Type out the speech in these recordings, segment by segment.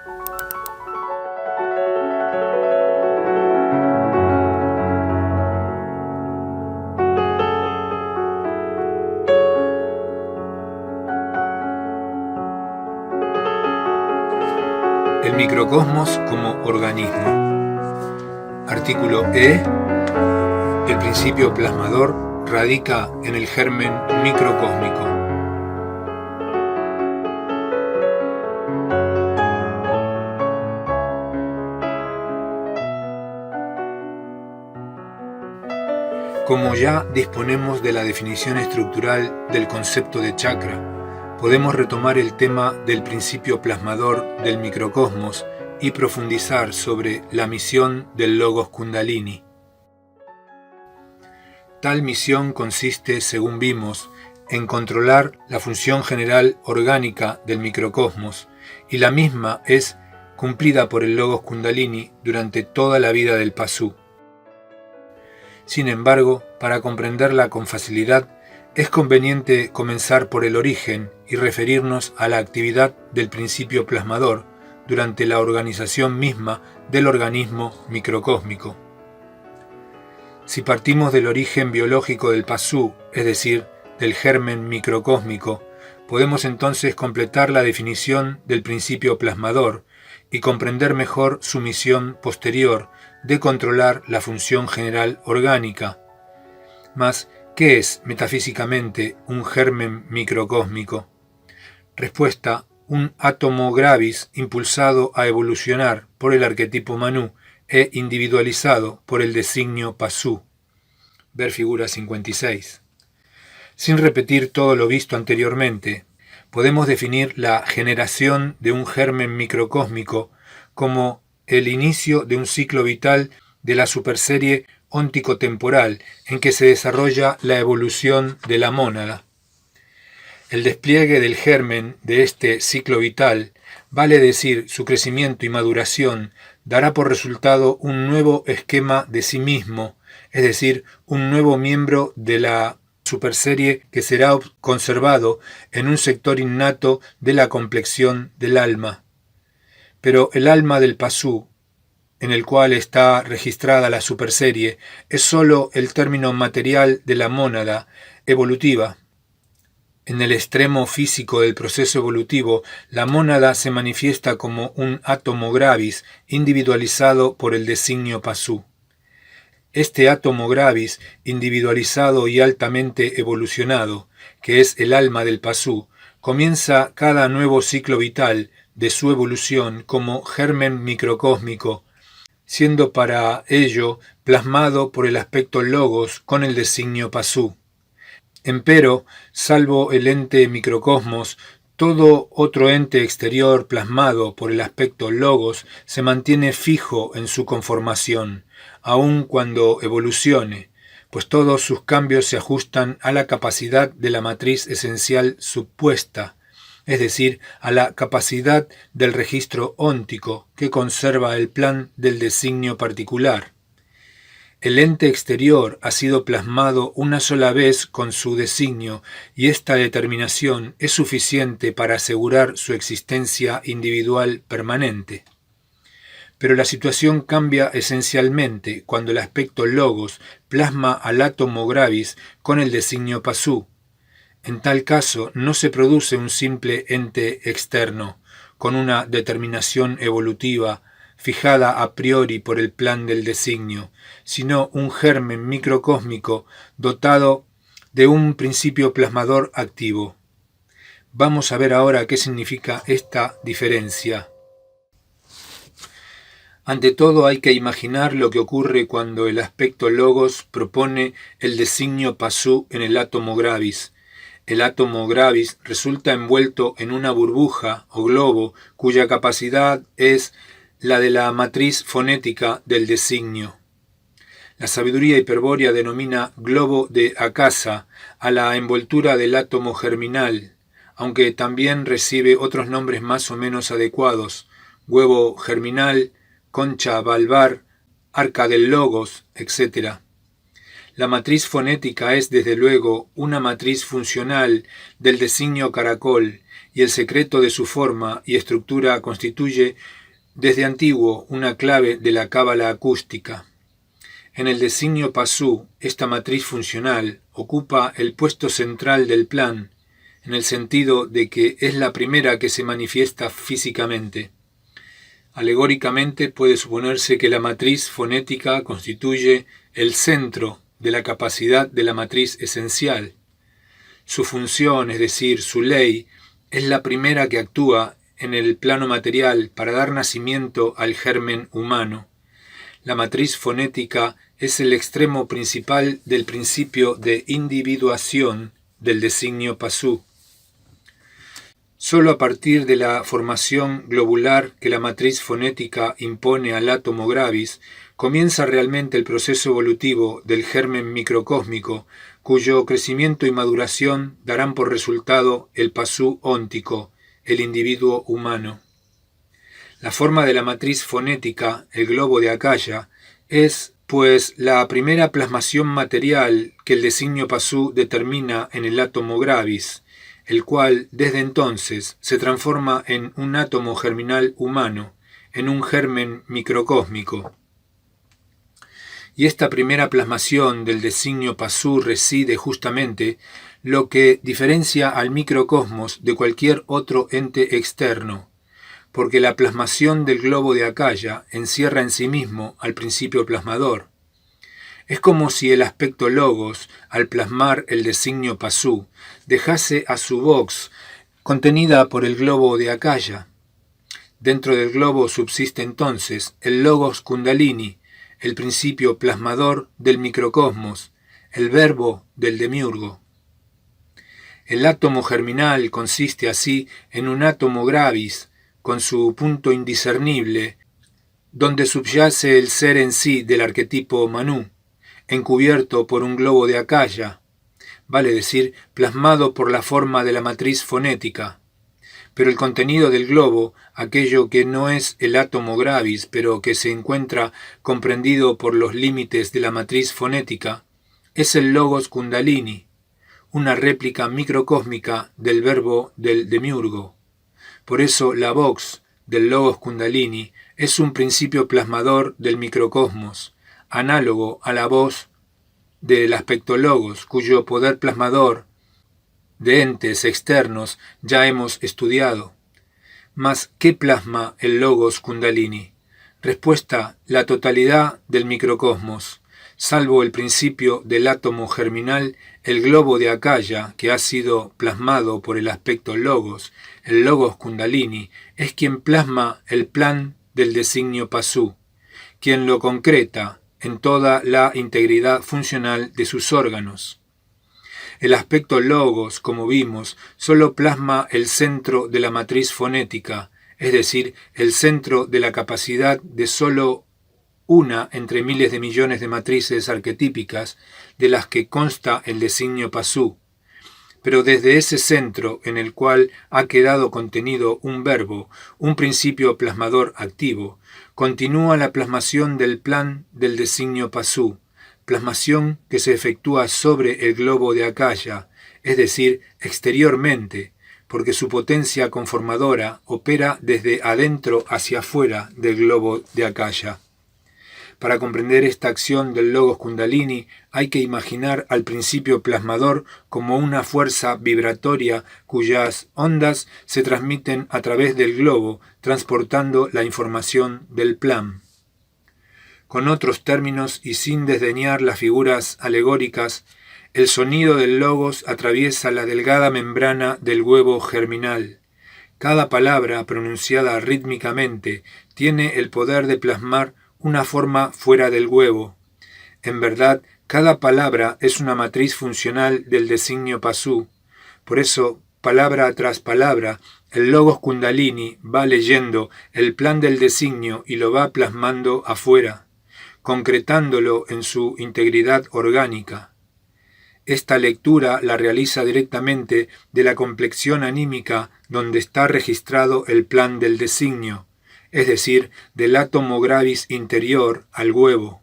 El microcosmos como organismo. Artículo E. El principio plasmador radica en el germen microcósmico. Como ya disponemos de la definición estructural del concepto de chakra, podemos retomar el tema del principio plasmador del microcosmos y profundizar sobre la misión del Logos Kundalini. Tal misión consiste, según vimos, en controlar la función general orgánica del microcosmos, y la misma es cumplida por el Logos Kundalini durante toda la vida del Pasú. Sin embargo, para comprenderla con facilidad, es conveniente comenzar por el origen y referirnos a la actividad del principio plasmador durante la organización misma del organismo microcósmico. Si partimos del origen biológico del Pasú, es decir, del germen microcósmico, podemos entonces completar la definición del principio plasmador y comprender mejor su misión posterior de controlar la función general orgánica. Mas, ¿qué es metafísicamente un germen microcósmico? Respuesta: un átomo gravis impulsado a evolucionar por el arquetipo Manú e individualizado por el designio Pasú. Ver figura 56. Sin repetir todo lo visto anteriormente, podemos definir la generación de un germen microcósmico como el inicio de un ciclo vital de la superserie óntico-temporal en que se desarrolla la evolución de la mónada. El despliegue del germen de este ciclo vital, vale decir su crecimiento y maduración, dará por resultado un nuevo esquema de sí mismo, es decir, un nuevo miembro de la superserie que será conservado en un sector innato de la complexión del alma. Pero el alma del Pasú, en el cual está registrada la superserie, es sólo el término material de la mónada evolutiva. En el extremo físico del proceso evolutivo, la mónada se manifiesta como un átomo gravis individualizado por el designio Pasú. Este átomo gravis, individualizado y altamente evolucionado, que es el alma del Pasú, comienza cada nuevo ciclo vital de su evolución como germen microcósmico, siendo para ello plasmado por el aspecto logos con el designio Pasú. Empero, salvo el ente microcosmos, todo otro ente exterior plasmado por el aspecto logos se mantiene fijo en su conformación, aun cuando evolucione, pues todos sus cambios se ajustan a la capacidad de la matriz esencial supuesta, es decir, a la capacidad del registro óntico que conserva el plan del designio particular. El ente exterior ha sido plasmado una sola vez con su designio y esta determinación es suficiente para asegurar su existencia individual permanente. Pero la situación cambia esencialmente cuando el aspecto logos plasma al átomo gravis con el designio Pasú. En tal caso no se produce un simple ente externo, con una determinación evolutiva fijada a priori por el plan del designio, sino un germen microcósmico dotado de un principio plasmador activo. Vamos a ver ahora qué significa esta diferencia. Ante todo hay que imaginar lo que ocurre cuando el aspecto logos propone el designio Pasú en el átomo gravis. El átomo gravis resulta envuelto en una burbuja o globo cuya capacidad es la de la matriz fonética del designio. La sabiduría hiperbórea denomina globo de Akasa a la envoltura del átomo germinal, aunque también recibe otros nombres más o menos adecuados: huevo germinal, concha valvar, arca del logos, etc. La matriz fonética es, desde luego, una matriz funcional del designio caracol y el secreto de su forma y estructura constituye desde antiguo una clave de la cábala acústica. En el designio Pasú, esta matriz funcional ocupa el puesto central del plan, en el sentido de que es la primera que se manifiesta físicamente. Alegóricamente puede suponerse que la matriz fonética constituye el centro de la capacidad de la matriz esencial. Su función, es decir, su ley, es la primera que actúa en el plano material para dar nacimiento al germen humano. La matriz fonética es el extremo principal del principio de individuación del designio Pasú. Solo a partir de la formación globular que la matriz fonética impone al átomo gravis, comienza realmente el proceso evolutivo del germen microcósmico, cuyo crecimiento y maduración darán por resultado el Pasú óntico, el individuo humano. La forma de la matriz fonética, el globo de Acaya, es, pues, la primera plasmación material que el designio Pasú determina en el átomo gravis, el cual, desde entonces, se transforma en un átomo germinal humano, en un germen microcósmico. Y esta primera plasmación del designio Pasú reside justamente lo que diferencia al microcosmos de cualquier otro ente externo, porque la plasmación del globo de Acaya encierra en sí mismo al principio plasmador. Es como si el aspecto logos, al plasmar el designio Pasú, dejase a su vox contenida por el globo de Acaya. Dentro del globo subsiste entonces el logos kundalini, el principio plasmador del microcosmos, el verbo del demiurgo. El átomo germinal consiste así en un átomo gravis, con su punto indiscernible, donde subyace el ser en sí del arquetipo Manú, encubierto por un globo de Acaya, vale decir, plasmado por la forma de la matriz fonética. Pero el contenido del globo, aquello que no es el átomo gravis, pero que se encuentra comprendido por los límites de la matriz fonética, es el logos kundalini, una réplica microcósmica del verbo del demiurgo. Por eso la vox del logos kundalini es un principio plasmador del microcosmos, análogo a la voz del aspecto logos, cuyo poder plasmador de entes externos ya hemos estudiado. Mas, ¿qué plasma el logos kundalini? Respuesta: la totalidad del microcosmos, salvo el principio del átomo germinal, el globo de Acaya, que ha sido plasmado por el aspecto logos, el logos kundalini, es quien plasma el plan del designio Pasú, quien lo concreta en toda la integridad funcional de sus órganos. El aspecto logos, como vimos, solo plasma el centro de la matriz fonética, es decir, el centro de la capacidad de solo una entre miles de millones de matrices arquetípicas de las que consta el designio Pasú. Pero desde ese centro en el cual ha quedado contenido un verbo, un principio plasmador activo, continúa la plasmación del plan del designio Pasú, plasmación que se efectúa sobre el globo de Acaya, es decir, exteriormente, porque su potencia conformadora opera desde adentro hacia afuera del globo de Acaya. Para comprender esta acción del logos kundalini hay que imaginar al principio plasmador como una fuerza vibratoria cuyas ondas se transmiten a través del globo, transportando la información del plan. Con otros términos y sin desdeñar las figuras alegóricas, el sonido del logos atraviesa la delgada membrana del huevo germinal. Cada palabra pronunciada rítmicamente tiene el poder de plasmar una forma fuera del huevo. En verdad, cada palabra es una matriz funcional del designio Pasú. Por eso, palabra tras palabra, el logos kundalini va leyendo el plan del designio y lo va plasmando afuera, concretándolo en su integridad orgánica. Esta lectura la realiza directamente de la complexión anímica donde está registrado el plan del designio, es decir, del átomo gravis interior al huevo.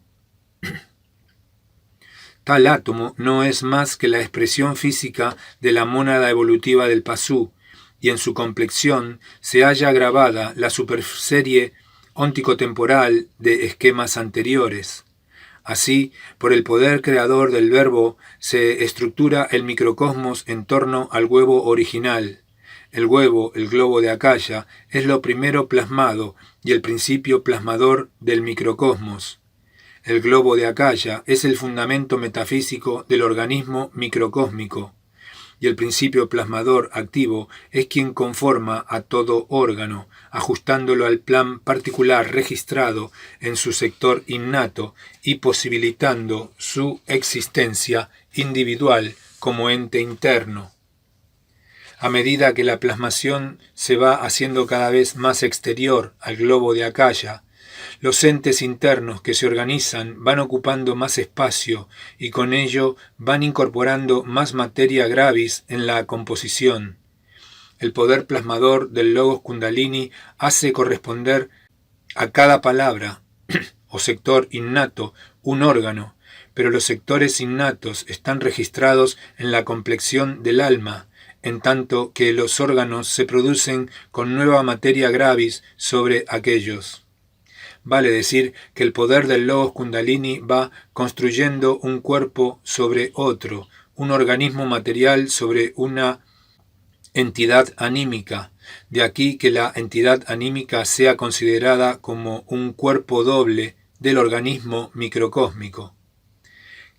Tal átomo no es más que la expresión física de la mónada evolutiva del Pasú, y en su complexión se halla grabada la superserie óntico-temporal de esquemas anteriores. Así, por el poder creador del Verbo, se estructura el microcosmos en torno al huevo original. El huevo, el globo de Acaya, es lo primero plasmado y el principio plasmador del microcosmos. El globo de Acaya es el fundamento metafísico del organismo microcósmico, y el principio plasmador activo es quien conforma a todo órgano, ajustándolo al plan particular registrado en su sector innato y posibilitando su existencia individual como ente interno. A medida que la plasmación se va haciendo cada vez más exterior al globo de Acaya, los entes internos que se organizan van ocupando más espacio y con ello van incorporando más materia gravis en la composición. El poder plasmador del Logos Kundalini hace corresponder a cada palabra o sector innato un órgano, pero los sectores innatos están registrados en la complexión del alma, en tanto que los órganos se producen con nueva materia gravis sobre aquellos. Vale decir que el poder del Logos Kundalini va construyendo un cuerpo sobre otro, un organismo material sobre una entidad anímica. De aquí que la entidad anímica sea considerada como un cuerpo doble del organismo microcósmico.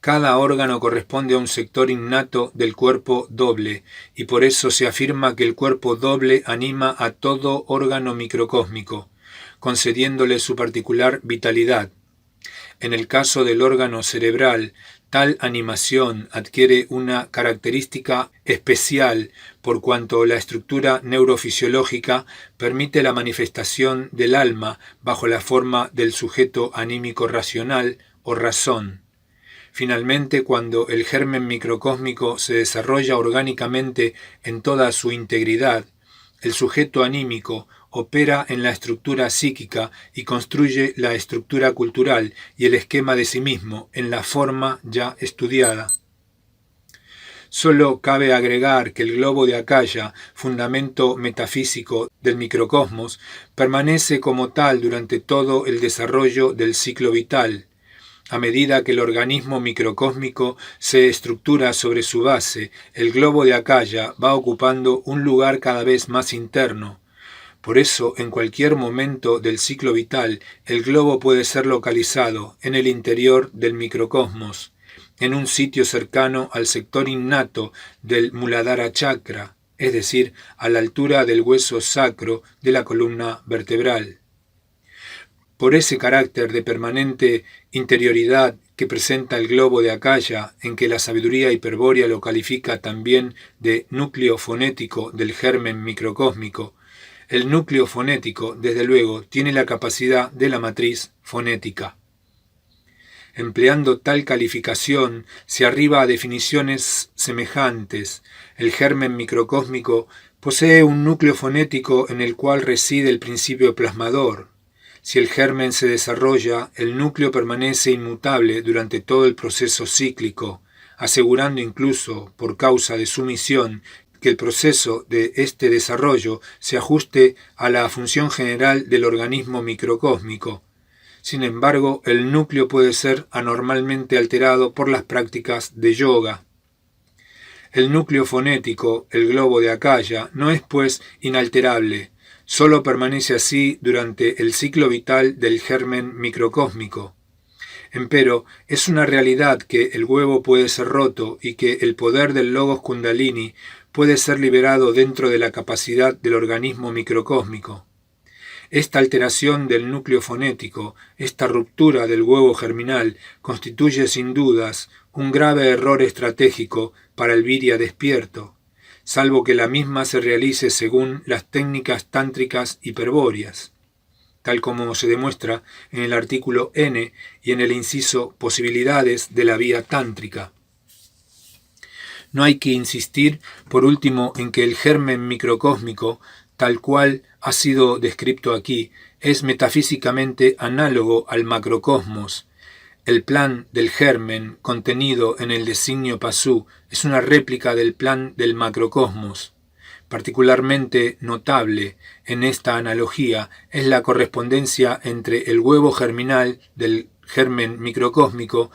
Cada órgano corresponde a un sector innato del cuerpo doble, y por eso se afirma que el cuerpo doble anima a todo órgano microcósmico, concediéndole su particular vitalidad. En el caso del órgano cerebral, tal animación adquiere una característica especial por cuanto la estructura neurofisiológica permite la manifestación del alma bajo la forma del sujeto anímico racional o razón. Finalmente, cuando el germen microcósmico se desarrolla orgánicamente en toda su integridad, el sujeto anímico opera en la estructura psíquica y construye la estructura cultural y el esquema de sí mismo en la forma ya estudiada. Solo cabe agregar que el globo de Acaya, fundamento metafísico del microcosmos, permanece como tal durante todo el desarrollo del ciclo vital. A medida que el organismo microcósmico se estructura sobre su base, el globo de Acaya va ocupando un lugar cada vez más interno. Por eso, en cualquier momento del ciclo vital, el globo puede ser localizado en el interior del microcosmos, en un sitio cercano al sector innato del Muladhara Chakra, es decir, a la altura del hueso sacro de la columna vertebral. Por ese carácter de permanente interioridad que presenta el globo de Acaya, en que la sabiduría hiperbórea lo califica también de núcleo fonético del germen microcósmico, el núcleo fonético, desde luego, tiene la capacidad de la matriz fonética. Empleando tal calificación, se arriba a definiciones semejantes. El germen microcósmico posee un núcleo fonético en el cual reside el principio plasmador. Si el germen se desarrolla, el núcleo permanece inmutable durante todo el proceso cíclico, asegurando incluso, por causa de su misión, que el proceso de este desarrollo se ajuste a la función general del organismo microcósmico. Sin embargo, el núcleo puede ser anormalmente alterado por las prácticas de yoga. El núcleo fonético, el globo de Acaya, no es pues inalterable. Solo permanece así durante el ciclo vital del germen microcósmico. Empero, es una realidad que el huevo puede ser roto y que el poder del Logos Kundalini puede ser liberado dentro de la capacidad del organismo microcósmico. Esta alteración del núcleo fonético, esta ruptura del huevo germinal, constituye sin dudas un grave error estratégico para el Virya despierto, salvo que la misma se realice según las técnicas tántricas hiperbóreas, tal como se demuestra en el artículo N y en el inciso Posibilidades de la vía tántrica. No hay que insistir, por último, en que el germen microcósmico, tal cual ha sido descrito aquí, es metafísicamente análogo al macrocosmos. El plan del germen contenido en el designio Pasú es una réplica del plan del macrocosmos. Particularmente notable en esta analogía es la correspondencia entre el huevo germinal del germen microcósmico,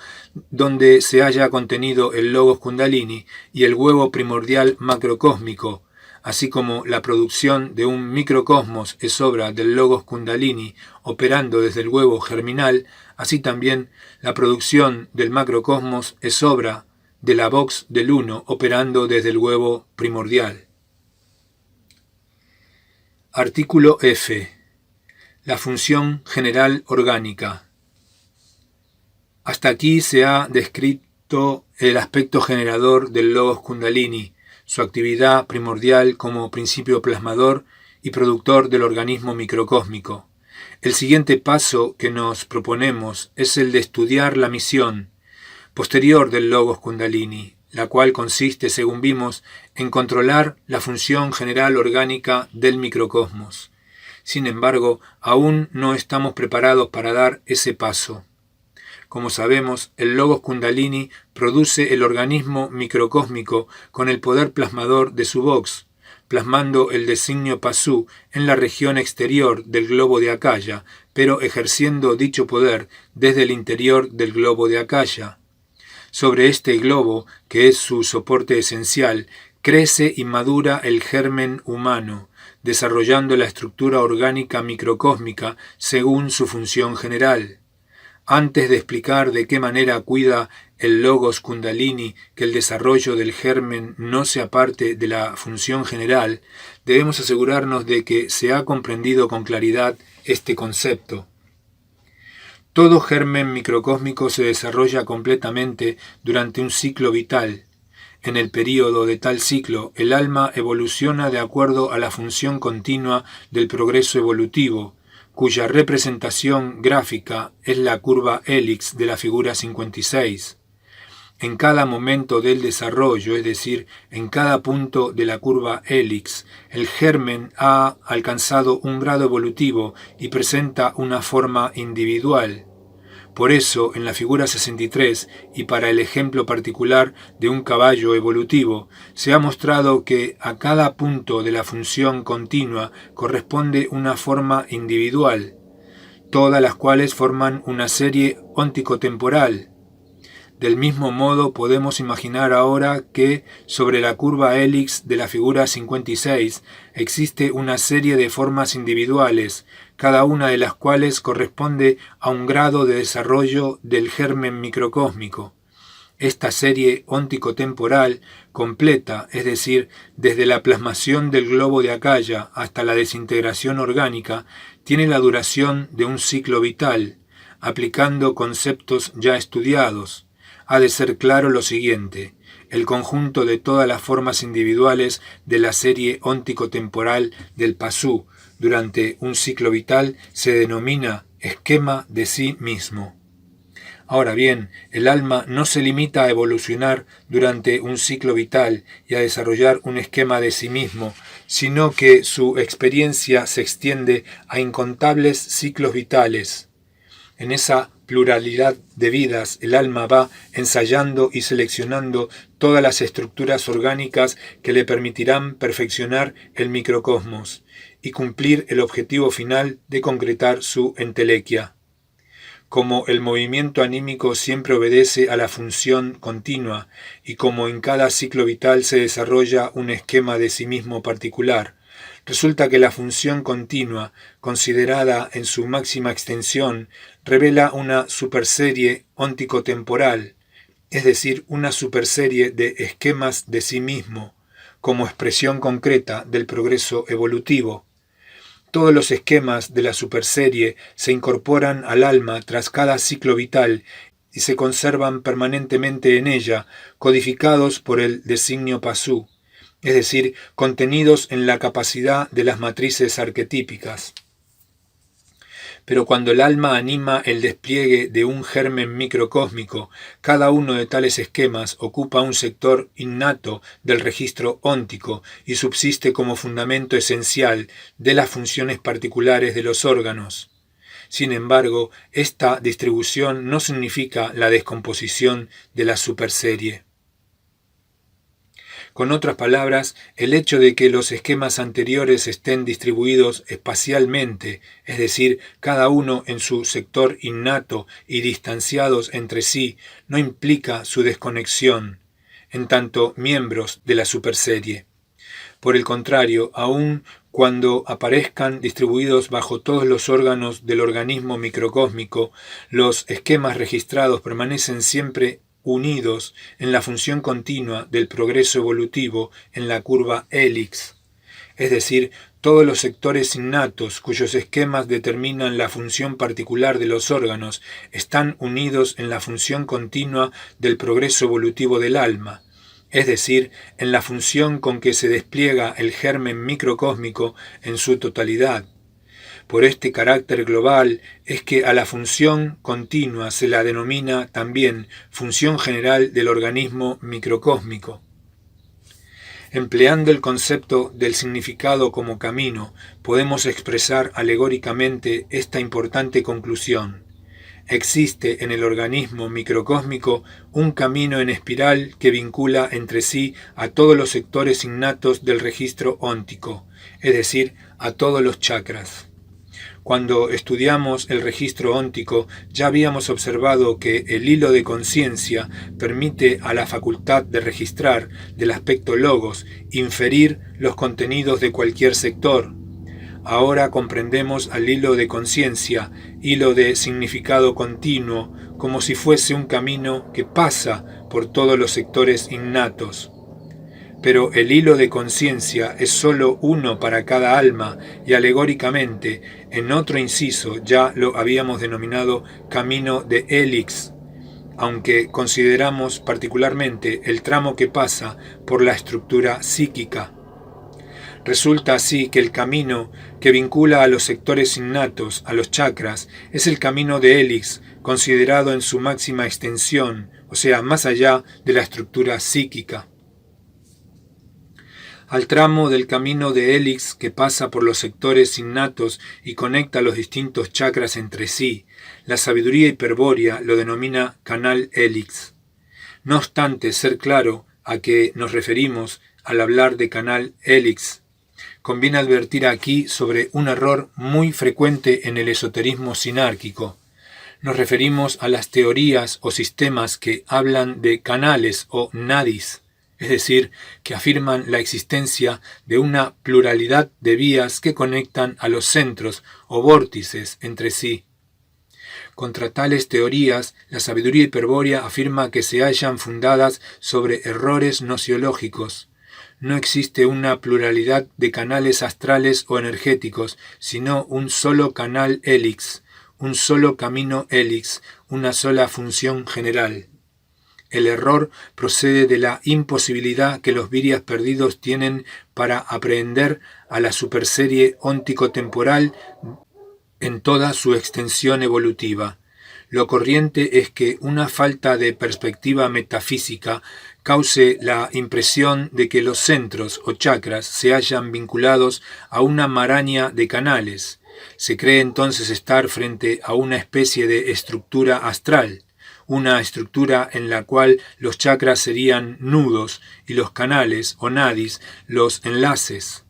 donde se halla contenido el logos kundalini, y el huevo primordial macrocósmico, así como la producción de un microcosmos es obra del logos kundalini operando desde el huevo germinal, así también la producción del macrocosmos es obra de la vox del uno operando desde el huevo primordial. Artículo F. La función general orgánica. Hasta aquí se ha descrito el aspecto generador del logos kundalini, su actividad primordial como principio plasmador y productor del organismo microcósmico. El siguiente paso que nos proponemos es el de estudiar la misión posterior del logos kundalini, la cual consiste, según vimos, en controlar la función general orgánica del microcosmos. Sin embargo, aún no estamos preparados para dar ese paso. Como sabemos, el logos kundalini produce el organismo microcósmico con el poder plasmador de su vox, plasmando el designio pasú en la región exterior del globo de Akaya, pero ejerciendo dicho poder desde el interior del globo de Akaya. Sobre este globo, que es su soporte esencial, crece y madura el germen humano, desarrollando la estructura orgánica microcósmica según su función general. Antes de explicar de qué manera cuida el logos kundalini que el desarrollo del germen no se aparte de la función general, debemos asegurarnos de que se ha comprendido con claridad este concepto. Todo germen microcósmico se desarrolla completamente durante un ciclo vital. En el período de tal ciclo, el alma evoluciona de acuerdo a la función continua del progreso evolutivo, cuya representación gráfica es la curva hélix de la figura 56. En cada momento del desarrollo, es decir, en cada punto de la curva hélix, el germen ha alcanzado un grado evolutivo y presenta una forma individual. Por eso, en la figura 63, y para el ejemplo particular de un caballo evolutivo, se ha mostrado que a cada punto de la función continua corresponde una forma individual, todas las cuales forman una serie óntico-temporal. Del mismo modo, podemos imaginar ahora que sobre la curva hélix de la figura 56 existe una serie de formas individuales, cada una de las cuales corresponde a un grado de desarrollo del germen microcósmico. Esta serie óntico-temporal completa, es decir, desde la plasmación del globo de Akaya hasta la desintegración orgánica, tiene la duración de un ciclo vital, aplicando conceptos ya estudiados. Ha de ser claro lo siguiente: el conjunto de todas las formas individuales de la serie óntico-temporal del pasú durante un ciclo vital se denomina esquema de sí mismo. Ahora bien, el alma no se limita a evolucionar durante un ciclo vital y a desarrollar un esquema de sí mismo, sino que su experiencia se extiende a incontables ciclos vitales. En esa pluralidad de vidas, el alma va ensayando y seleccionando todas las estructuras orgánicas que le permitirán perfeccionar el microcosmos y cumplir el objetivo final de concretar su entelequia. Como el movimiento anímico siempre obedece a la función continua y como en cada ciclo vital se desarrolla un esquema de sí mismo particular, resulta que la función continua, considerada en su máxima extensión, revela una superserie óntico-temporal, es decir, una superserie de esquemas de sí mismo, como expresión concreta del progreso evolutivo. Todos los esquemas de la superserie se incorporan al alma tras cada ciclo vital y se conservan permanentemente en ella, codificados por el designio pasú, es decir, contenidos en la capacidad de las matrices arquetípicas. Pero cuando el alma anima el despliegue de un germen microcósmico, cada uno de tales esquemas ocupa un sector innato del registro óntico y subsiste como fundamento esencial de las funciones particulares de los órganos. Sin embargo, esta distribución no significa la descomposición de la superserie. Con otras palabras, el hecho de que los esquemas anteriores estén distribuidos espacialmente, es decir, cada uno en su sector innato y distanciados entre sí, no implica su desconexión, en tanto miembros de la superserie. Por el contrario, aun cuando aparezcan distribuidos bajo todos los órganos del organismo microcósmico, los esquemas registrados permanecen siempre unidos en la función continua del progreso evolutivo en la curva Helix, es decir, todos los sectores innatos cuyos esquemas determinan la función particular de los órganos están unidos en la función continua del progreso evolutivo del alma, es decir, en la función con que se despliega el germen microcósmico en su totalidad. Por este carácter global es que a la función continua se la denomina también función general del organismo microcósmico. Empleando el concepto del significado como camino, podemos expresar alegóricamente esta importante conclusión. Existe en el organismo microcósmico un camino en espiral que vincula entre sí a todos los sectores innatos del registro óntico, es decir, a todos los chakras. Cuando estudiamos el registro óntico, ya habíamos observado que el hilo de conciencia permite a la facultad de registrar, del aspecto logos, inferir los contenidos de cualquier sector. Ahora comprendemos al hilo de conciencia, hilo de significado continuo, como si fuese un camino que pasa por todos los sectores innatos. Pero el hilo de conciencia es sólo uno para cada alma y alegóricamente, en otro inciso ya lo habíamos denominado camino de Helix, aunque consideramos particularmente el tramo que pasa por la estructura psíquica. Resulta así que el camino que vincula a los sectores innatos, a los chakras, es el camino de Helix, considerado en su máxima extensión, o sea, más allá de la estructura psíquica. Al tramo del camino de Helix que pasa por los sectores innatos y conecta los distintos chakras entre sí, la sabiduría hiperbórea lo denomina canal Helix. No obstante ser claro a qué nos referimos al hablar de canal Helix, conviene advertir aquí sobre un error muy frecuente en el esoterismo sinárquico. Nos referimos a las teorías o sistemas que hablan de canales o nadis, es decir, que afirman la existencia de una pluralidad de vías que conectan a los centros o vórtices entre sí. Contra tales teorías, la sabiduría hiperbórea afirma que se hallan fundadas sobre errores nociológicos. No existe una pluralidad de canales astrales o energéticos, sino un solo canal Helix, un solo camino Helix, una sola función general. El error procede de la imposibilidad que los virias perdidos tienen para aprehender a la superserie óntico-temporal en toda su extensión evolutiva. Lo corriente es que una falta de perspectiva metafísica cause la impresión de que los centros o chakras se hallan vinculados a una maraña de canales. Se cree entonces estar frente a una especie de estructura astral, una estructura en la cual los chakras serían nudos y los canales o nadis los enlaces.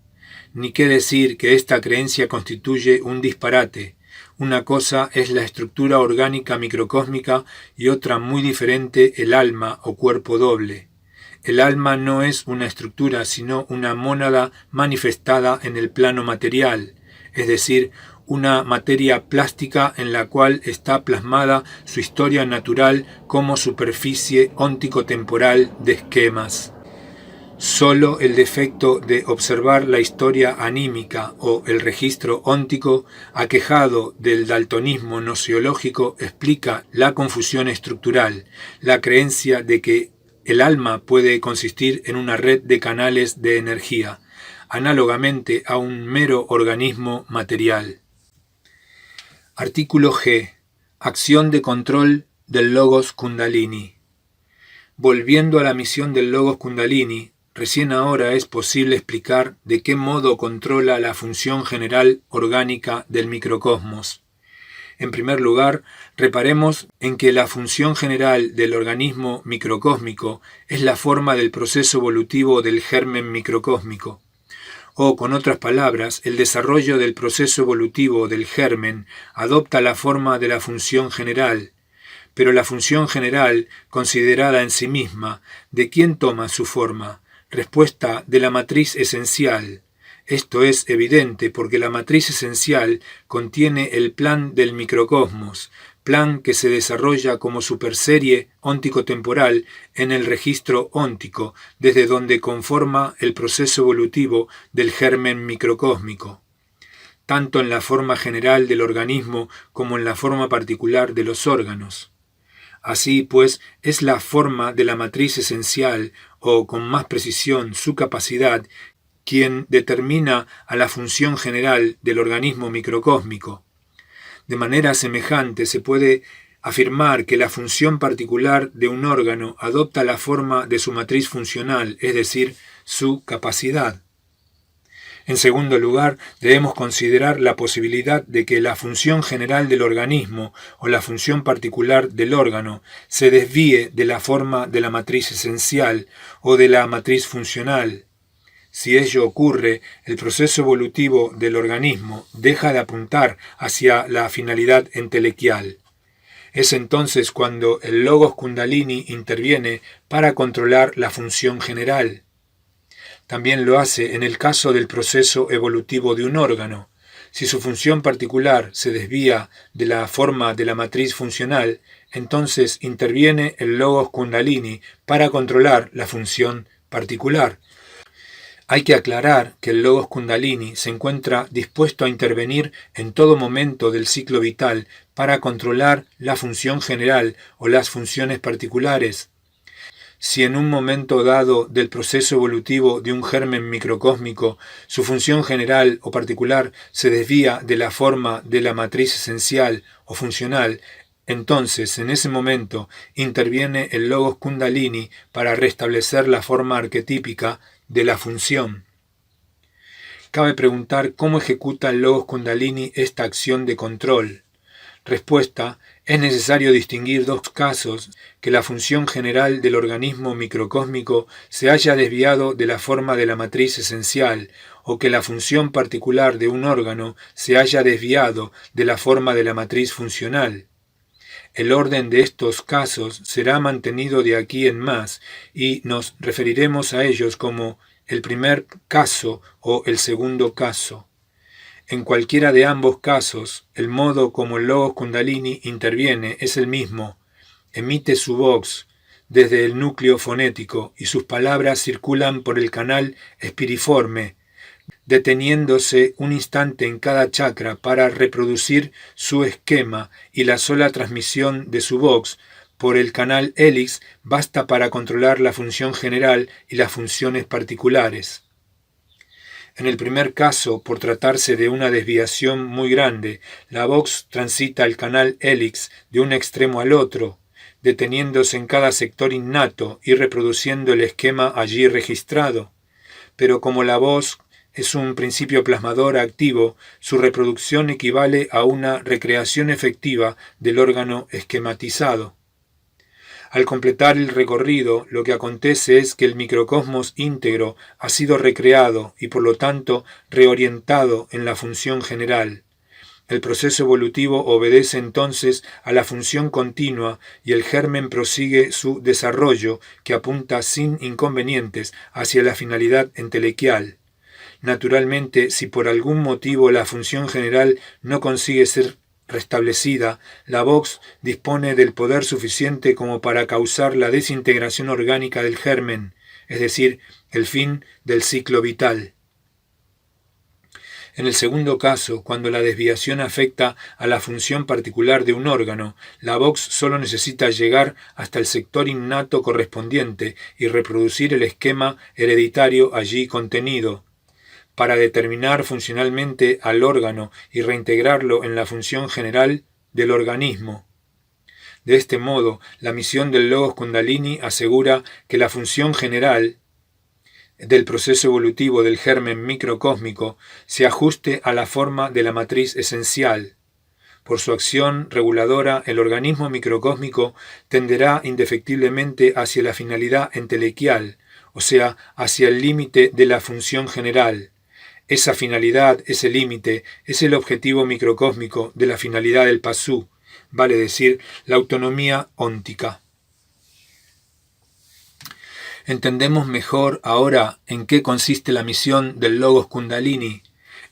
Ni qué decir que esta creencia constituye un disparate. Una cosa es la estructura orgánica microcósmica y otra muy diferente el alma o cuerpo doble. El alma no es una estructura sino una mónada manifestada en el plano material, es decir, una materia plástica en la cual está plasmada su historia natural como superficie óntico-temporal de esquemas. Solo el defecto de observar la historia anímica o el registro óntico, aquejado del daltonismo nociológico, explica la confusión estructural, la creencia de que el alma puede consistir en una red de canales de energía, análogamente a un mero organismo material. Artículo G. Acción de control del Logos Kundalini. Volviendo a la misión del Logos Kundalini, recién ahora es posible explicar de qué modo controla la función general orgánica del microcosmos. En primer lugar, reparemos en que la función general del organismo microcósmico es la forma del proceso evolutivo del germen microcósmico. O, con otras palabras, el desarrollo del proceso evolutivo del germen adopta la forma de la función general, pero la función general, considerada en sí misma, ¿de quién toma su forma? Respuesta: de la matriz esencial. Esto es evidente porque la matriz esencial contiene el plan del microcosmos, plan que se desarrolla como superserie óntico-temporal en el registro óntico, desde donde conforma el proceso evolutivo del germen microcósmico, tanto en la forma general del organismo como en la forma particular de los órganos. Así pues, es la forma de la matriz esencial, o con más precisión su capacidad, quien determina a la función general del organismo microcósmico. De manera semejante se puede afirmar que la función particular de un órgano adopta la forma de su matriz funcional, es decir, su capacidad. En segundo lugar, debemos considerar la posibilidad de que la función general del organismo o la función particular del órgano se desvíe de la forma de la matriz esencial o de la matriz funcional. Si ello ocurre, el proceso evolutivo del organismo deja de apuntar hacia la finalidad entelequial. Es entonces cuando el logos kundalini interviene para controlar la función general. También lo hace en el caso del proceso evolutivo de un órgano. Si su función particular se desvía de la forma de la matriz funcional, entonces interviene el logos kundalini para controlar la función particular. Hay que aclarar que el logos kundalini se encuentra dispuesto a intervenir en todo momento del ciclo vital para controlar la función general o las funciones particulares. Si en un momento dado del proceso evolutivo de un germen microcósmico su función general o particular se desvía de la forma de la matriz esencial o funcional, entonces en ese momento interviene el logos kundalini para restablecer la forma arquetípica de la función. Cabe preguntar cómo ejecuta el logos kundalini esta acción de control. Respuesta: es necesario distinguir dos casos: que la función general del organismo microcósmico se haya desviado de la forma de la matriz esencial, o que la función particular de un órgano se haya desviado de la forma de la matriz funcional. El orden de estos casos será mantenido de aquí en más, y nos referiremos a ellos como el primer caso o el segundo caso. En cualquiera de ambos casos, el modo como el logos kundalini interviene es el mismo. Emite su voz desde el núcleo fonético y sus palabras circulan por el canal espiriforme, deteniéndose un instante en cada chakra para reproducir su esquema, y la sola transmisión de su voz por el canal hélix basta para controlar la función general y las funciones particulares. En el primer caso, por tratarse de una desviación muy grande, la voz transita el canal hélix de un extremo al otro, deteniéndose en cada sector innato y reproduciendo el esquema allí registrado. Pero como la voz es un principio plasmador activo, su reproducción equivale a una recreación efectiva del órgano esquematizado. Al completar el recorrido, lo que acontece es que el microcosmos íntegro ha sido recreado y por lo tanto reorientado en la función general. El proceso evolutivo obedece entonces a la función continua y el germen prosigue su desarrollo, que apunta sin inconvenientes hacia la finalidad entelequial. Naturalmente, si por algún motivo la función general no consigue ser restablecida, la vox dispone del poder suficiente como para causar la desintegración orgánica del germen, es decir, el fin del ciclo vital. En el segundo caso, cuando la desviación afecta a la función particular de un órgano, la vox solo necesita llegar hasta el sector innato correspondiente y reproducir el esquema hereditario allí contenido, para determinar funcionalmente al órgano y reintegrarlo en la función general del organismo. De este modo, la misión del logos kundalini asegura que la función general del proceso evolutivo del germen microcósmico se ajuste a la forma de la matriz esencial. Por su acción reguladora, el organismo microcósmico tenderá indefectiblemente hacia la finalidad entelequial, o sea, hacia el límite de la función general. Esa finalidad, ese límite, es el objetivo microcósmico de la finalidad del pasú, vale decir, la autonomía óntica. Entendemos mejor ahora en qué consiste la misión del Logos Kundalini,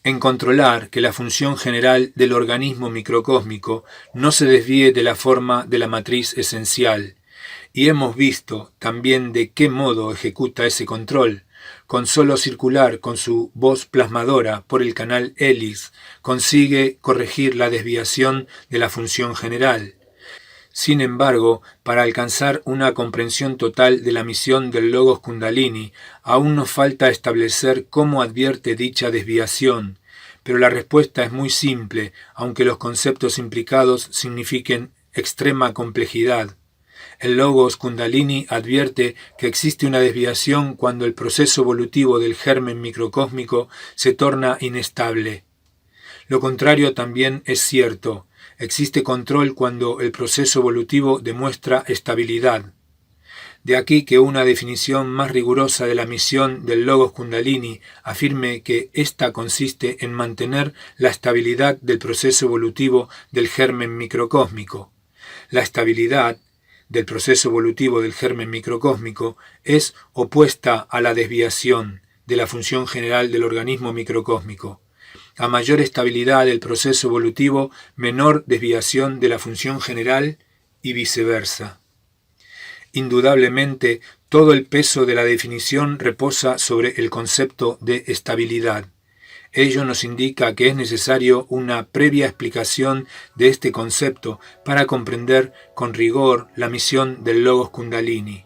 en controlar que la función general del organismo microcósmico no se desvíe de la forma de la matriz esencial. Y hemos visto también de qué modo ejecuta ese control. Con solo circular con su voz plasmadora por el canal hélice, consigue corregir la desviación de la función general. Sin embargo, para alcanzar una comprensión total de la misión del Logos Kundalini, aún nos falta establecer cómo advierte dicha desviación, pero la respuesta es muy simple, aunque los conceptos implicados signifiquen extrema complejidad. El Logos Kundalini advierte que existe una desviación cuando el proceso evolutivo del germen microcósmico se torna inestable. Lo contrario también es cierto. Existe control cuando el proceso evolutivo demuestra estabilidad. De aquí que una definición más rigurosa de la misión del Logos Kundalini afirme que ésta consiste en mantener la estabilidad del proceso evolutivo del germen microcósmico. La estabilidad del proceso evolutivo del germen microcósmico es opuesta a la desviación de la función general del organismo microcósmico. A mayor estabilidad del proceso evolutivo, menor desviación de la función general y viceversa. Indudablemente, todo el peso de la definición reposa sobre el concepto de estabilidad. Ello nos indica que es necesario una previa explicación de este concepto para comprender con rigor la misión del Logos Kundalini.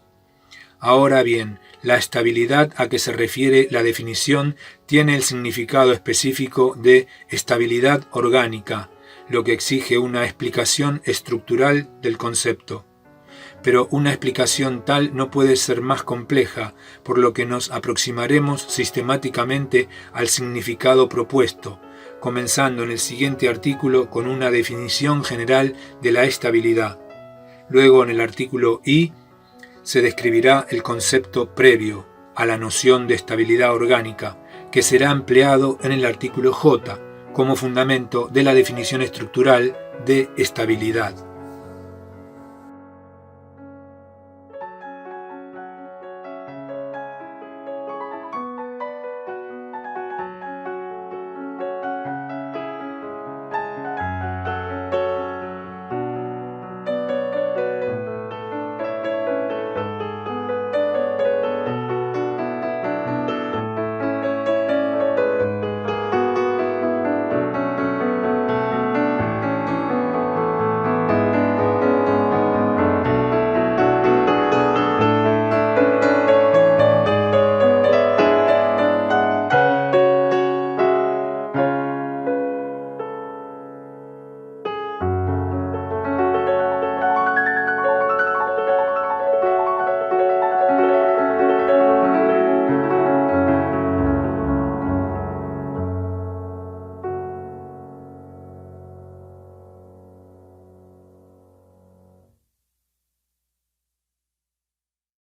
Ahora bien, la estabilidad a que se refiere la definición tiene el significado específico de estabilidad orgánica, lo que exige una explicación estructural del concepto. Pero una explicación tal no puede ser más compleja, por lo que nos aproximaremos sistemáticamente al significado propuesto, comenzando en el siguiente artículo con una definición general de la estabilidad. Luego, en el artículo I, se describirá el concepto previo a la noción de estabilidad orgánica, que será empleado en el artículo J como fundamento de la definición estructural de estabilidad.